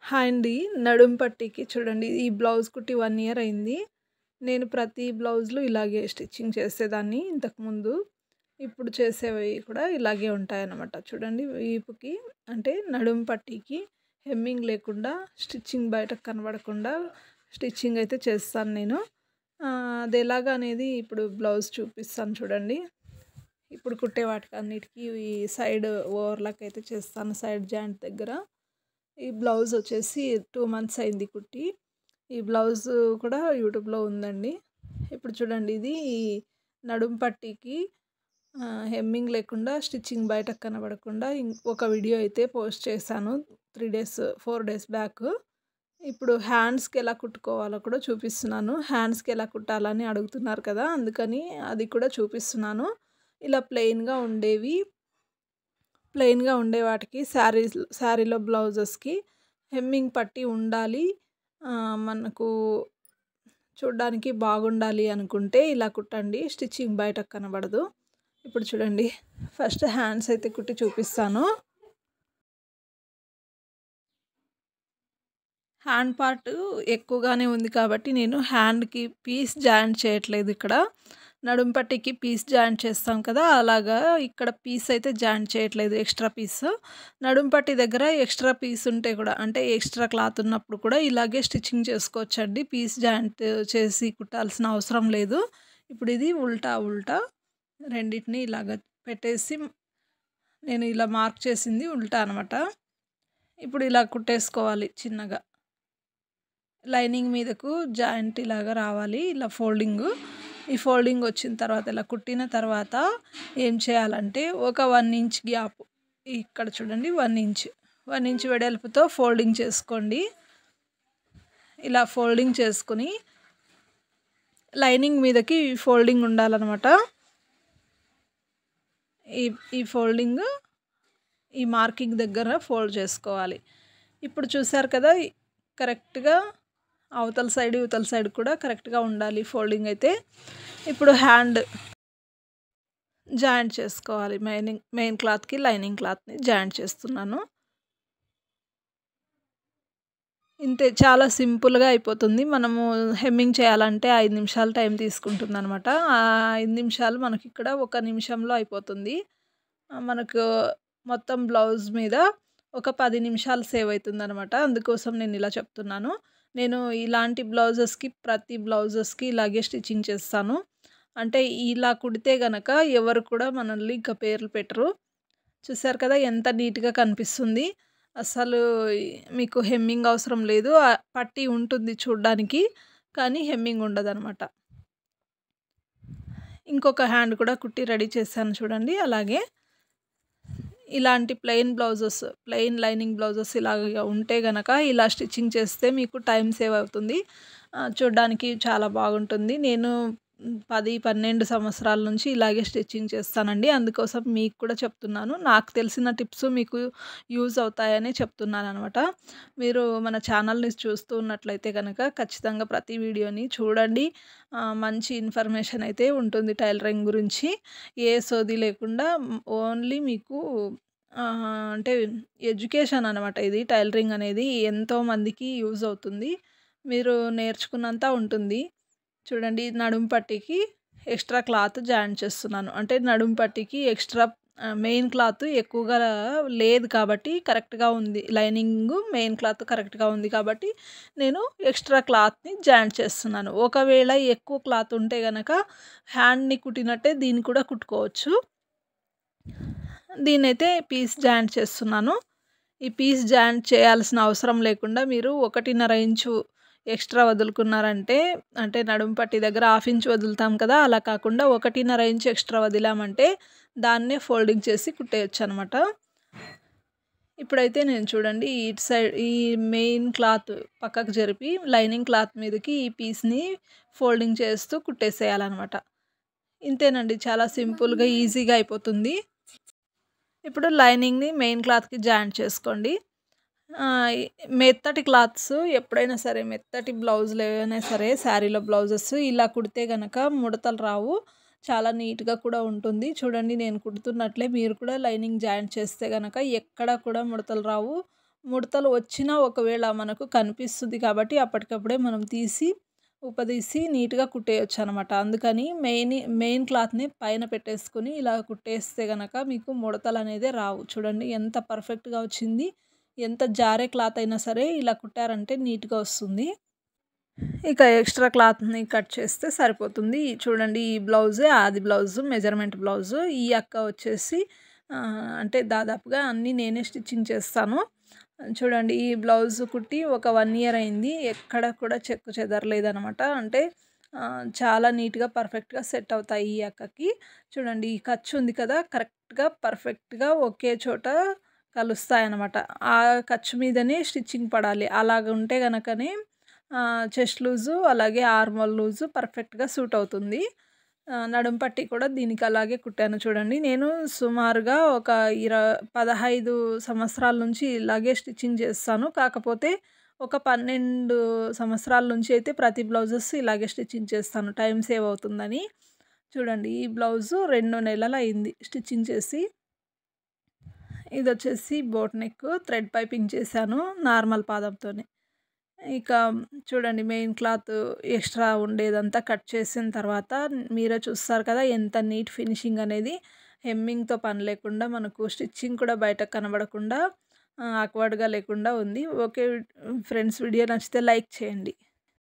Hi అండి. నడుం పట్టీకి చూడండి ఈ బ్లౌజ్ కుట్టి 1 ఇయర్ అయింది. నేను ప్రతి బ్లౌజ్‌లు ఇలాగే స్టిచ్చింగ్ చేసేదాన్ని ఇంతకుముందు. ఇప్పుడు చేసేవి కూడా ఇలాగే ఉంటాయన్నమాట. చూడండి వీపుకి అంటే నడుం పట్టీకి హెమ్మింగ్ లేకుండా స్టిచ్చింగ్ బయటకు కనబడకుండా స్టిచ్చింగ్ అయితే చేస్తాను నేను. అది ఎలాగా అనేది ఇప్పుడు బ్లౌజ్ చూపిస్తాను చూడండి. ఇప్పుడు కుట్టే వాటికన్నిటికి ఈ సైడ్ ఓవర్‌లాక్ అయితే చేస్తాను సైడ్ జాయింట్ దగ్గర. ఈ బ్లౌజ్ వచ్చేసి 2 మంత్స్ అయింది కుట్టి. ఈ బ్లౌజ్ కూడా యూట్యూబ్‌లో ఉందండి. ఇప్పుడు చూడండి ఇది నడుం పట్టీకి హెమ్మింగ్ లేకుండా స్టిచ్చింగ్ బయటకు కనబడకుండా ఒక వీడియో అయితే పోస్ట్ చేశాను 4 డేస్ బ్యాక్. ఇప్పుడు హ్యాండ్స్‌కి ఎలా కుట్టుకోవాలో కూడా చూపిస్తున్నాను. హ్యాండ్స్‌కి ఎలా కుట్టాలని అడుగుతున్నారు కదా! అందుకని అది కూడా చూపిస్తున్నాను. ఇలా ప్లెయిన్‌గా ఉండే వాటికి శారీలో బ్లౌజెస్‌కి హెమ్మింగ్ పట్టి ఉండాలి. మనకు చూడ్డానికి బాగుండాలి అనుకుంటే ఇలా కుట్టండి. స్టిచ్చింగ్ బయటకు కనబడదు. ఇప్పుడు చూడండి ఫస్ట్ హ్యాండ్స్ అయితే కుట్టి చూపిస్తాను. హ్యాండ్ పార్ట్ ఎక్కువగానే ఉంది కాబట్టి నేను హ్యాండ్‌కి పీస్ జాయింట్ చేయట్లేదు ఇక్కడ. నడుం పట్టీకి పీస్ జాయింట్ చేస్తాం కదా! అలాగా ఇక్కడ పీస్ అయితే జాయింట్ చేయట్లేదు ఎక్స్ట్రా పీస్. నడుం పట్టీ దగ్గర ఎక్స్ట్రా పీస్ ఉంటే కూడా అంటే ఎక్స్ట్రా క్లాత్ ఉన్నప్పుడు కూడా ఇలాగే స్టిచ్చింగ్ చేసుకోవచ్చండి. పీస్ జాయింట్ చేసి కుట్టాల్సిన అవసరం లేదు. ఇప్పుడు ఇది ఉల్టా రెండిటిని ఇలాగ పెట్టేసి నేను ఇలా మార్క్ చేసింది ఉల్టా అనమాట. ఇప్పుడు ఇలా కుట్టేసుకోవాలి చిన్నగా. లైనింగ్ మీదకు జాయింట్ ఇలాగా రావాలి. ఇలా ఈ ఫోల్డింగ్ వచ్చిన తర్వాత ఇలా కుట్టిన తర్వాత ఏం చేయాలంటే ఒక 1 ఇంచ్ గ్యాప్ ఇక్కడ చూడండి 1 ఇంచ్ వెడల్పుతో ఫోల్డింగ్ చేసుకోండి. ఇలా ఫోల్డింగ్ చేసుకుని లైనింగ్ మీదకి ఫోల్డింగ్ ఉండాలన్నమాట. ఈ ఫోల్డింగ్ ఈ మార్కింగ్ దగ్గర ఫోల్డ్ చేసుకోవాలి. ఇప్పుడు చూసారు కదా కరెక్ట్‌గా అవతల సైడ్ ఇవతల సైడ్ కూడా కరెక్ట్‌గా ఉండాలి ఫోల్డింగ్ అయితే. ఇప్పుడు హ్యాండ్ జాయింట్ చేసుకోవాలి. మెయిన్ క్లాత్‌కి లైనింగ్ క్లాత్‌ని జాయింట్ చేస్తున్నాను. ఇంతే చాలా సింపుల్‌గా అయిపోతుంది. మనము హెమ్మింగ్ చేయాలంటే 5 నిమిషాలు టైం తీసుకుంటుందనమాట. ఆ 5 నిమిషాలు మనకిక్కడ 1 నిమిషంలో అయిపోతుంది. మనకు మొత్తం బ్లౌజ్ మీద ఒక 10 నిమిషాలు సేవ్ అవుతుందనమాట. అందుకోసం నేను ఇలా చెప్తున్నాను. నేను ఇలాంటి ప్రతి బ్లౌజెస్‌కి ఇలాగే స్టిచ్చింగ్ చేస్తాను. అంటే ఇలా కుడితే గనక ఎవరు కూడా మనల్ని ఇంకా పేర్లు పెట్టరు. చూసారు కదా ఎంత నీట్‌గా కనిపిస్తుంది. అసలు మీకు హెమ్మింగ్ అవసరం లేదు. పట్టీ ఉంటుంది చూడ్డానికి. కానీ హెమ్మింగ్ ఉండదనమాట. ఇంకొక హ్యాండ్ కూడా కుట్టి రెడీ చేశాను చూడండి అలాగే. ఇలాంటి ప్లెయిన్ లైనింగ్ బ్లౌజెస్ ఇలాగ ఉంటే గనక ఇలా స్టిచ్చింగ్ చేస్తే మీకు టైం సేవ్ అవుతుంది. చూడ్డానికి చాలా బాగుంటుంది. నేను 10, 12 సంవత్సరాల నుంచి ఇలాగే స్టిచ్చింగ్ చేస్తానండి. అందుకోసం మీకు కూడా చెప్తున్నాను. నాకు తెలిసిన టిప్స్ మీకు యూజ్ అవుతాయని చెప్తున్నాననమాట. మీరు మన ఛానల్‌ని చూస్తూ ఉన్నట్లయితే గనక ఖచ్చితంగా ప్రతి వీడియోని చూడండి. మంచి ఇన్ఫర్మేషన్ అయితే ఉంటుంది టైలరింగ్ గురించి. ఏ సోది లేకుండా ఓన్లీ మీకు అంటే ఎడ్యుకేషన్ అనమాట ఇది. టైలరింగ్ అనేది ఎంతోమందికి యూజ్ అవుతుంది. మీరు నేర్చుకున్నంత ఉంటుంది. చూడండి నడుం పట్టీకి ఎక్స్ట్రా క్లాత్ జాయింట్ చేస్తున్నాను. అంటే నడుం పట్టీకి ఎక్స్ట్రా మెయిన్ క్లాత్ ఎక్కువగా లేదు కాబట్టి కరెక్ట్‌గా ఉంది. మెయిన్ క్లాత్ కరెక్ట్‌గా ఉంది కాబట్టి నేను ఎక్స్ట్రా క్లాత్‌ని జాయింట్ చేస్తున్నాను. ఒకవేళ ఎక్కువ క్లాత్ ఉంటే గనక హ్యాండ్‌ని కుట్టినట్టే దీన్ని కూడా కుట్టుకోవచ్చు. దీన్నైతే పీస్ జాయింట్ చేస్తున్నాను. ఈ పీస్ జాయింట్ చేయాల్సిన అవసరం లేకుండా మీరు 1.5 ఇంచు ఎక్స్ట్రా వదులుకున్నారంటే అంటే నడుం పట్టీ దగ్గర 1/2 ఇంచ్ వదులుతాం కదా! అలా కాకుండా 1.5 ఇంచ్ ఎక్స్ట్రా వదిలామంటే దాన్నే ఫోల్డింగ్ చేసి కుట్టేయొచ్చనమాట. ఇప్పుడైతే నేను చూడండి ఇటు సైడ్ ఈ మెయిన్ క్లాత్ పక్కకు జరిపి లైనింగ్ క్లాత్ మీదకి ఈ పీస్‌ని ఫోల్డింగ్ చేస్తూ కుట్టేసేయాలనమాట. ఇంతేనండి చాలా సింపుల్‌గా ఈజీగా అయిపోతుంది. ఇప్పుడు లైనింగ్‌ని మెయిన్ క్లాత్‌కి జాయింట్ చేసుకోండి. మెత్తటి క్లాత్స్ ఎప్పుడైనా సరే మెత్తటి బ్లౌజులు ఏవైనా సరే శారీలో బ్లౌజెస్ ఇలా కుడితే గనక ముడతలు రావు. చాలా నీట్‌గా కూడా ఉంటుంది. చూడండి నేను కుడుతున్నట్లే మీరు కూడా లైనింగ్ జాయింట్ చేస్తే గనక ఎక్కడ కూడా ముడతలు రావు. ముడతలు వచ్చినా ఒకవేళ మనకు కనిపిస్తుంది కాబట్టి అప్పటికప్పుడే మనం తీసి ఉపదీసి నీట్‌గా కుట్టేయొచ్చనమాట. అందుకని మెయిన్ క్లాత్‌ని పైన పెట్టేసుకొని ఇలా కుట్టేస్తే గనక మీకు ముడతలనేదే రావు. చూడండి ఎంత పర్ఫెక్ట్‌గా వచ్చింది. ఎంత జారే క్లాత్ అయినా సరే ఇలా కుట్టారంటే నీట్‌గా వస్తుంది. ఇక ఎక్స్‌ట్రా క్లాత్‌ని కట్ చేస్తే సరిపోతుంది. చూడండి ఈ బ్లౌజే ఆది బ్లౌజు మెజర్‌మెంట్ బ్లౌజు. ఈ అక్క వచ్చేసి అంటే దాదాపుగా అన్నీ నేనే స్టిచ్చింగ్ చేస్తాను. చూడండి ఈ బ్లౌజ్ కుట్టి ఒక 1 ఇయర్ అయింది. ఎక్కడ కూడా చెక్కు చెదరలేదనమాట. అంటే చాలా నీట్‌గా పర్ఫెక్ట్‌గా సెట్ అవుతాయి ఈ అక్కకి. చూడండి ఈ ఖర్చు ఉంది కదా! కరెక్ట్‌గా పర్ఫెక్ట్‌గా ఒకే చోట కలుస్తాయన్నమాట. ఆ ఖర్చు మీదనే స్టిచ్చింగ్ పడాలి. అలాగుంటే గనకనే చెస్ట్ లూజు అలాగే ఆర్మోల్ లూజు పర్ఫెక్ట్‌గా సూట్ అవుతుంది. నడుం పట్టీ కూడా దీనికి అలాగే కుట్టాను చూడండి. నేను సుమారుగా ఒక 15 సంవత్సరాల నుంచి ఇలాగే స్టిచ్చింగ్ చేస్తాను. కాకపోతే ఒక 12 సంవత్సరాల నుంచి అయితే ప్రతి బ్లౌజెస్ ఇలాగే స్టిచ్చింగ్ చేస్తాను. టైం సేవ్ అవుతుందని. చూడండి ఈ బ్లౌజు 2 నెలలయింది స్టిచ్చింగ్ చేసి. ఇదొచ్చేసి బోట్ నెక్ థ్రెడ్ పైపింగ్ చేశాను నార్మల్ పాదంతోనే. ఇక చూడండి మెయిన్ క్లాత్ ఎక్స్ట్రా ఉండేదంతా కట్ చేసిన తర్వాత మీరే చూస్తారు కదా ఎంత నీట్ ఫినిషింగ్ అనేది. హెమ్మింగ్‌తో పని లేకుండా మనకు స్టిచ్చింగ్ కూడా బయటకు కనబడకుండా ఆక్వర్డ్‌గా లేకుండా ఉంది. ఓకే ఫ్రెండ్స్, వీడియో నచ్చితే లైక్ చేయండి.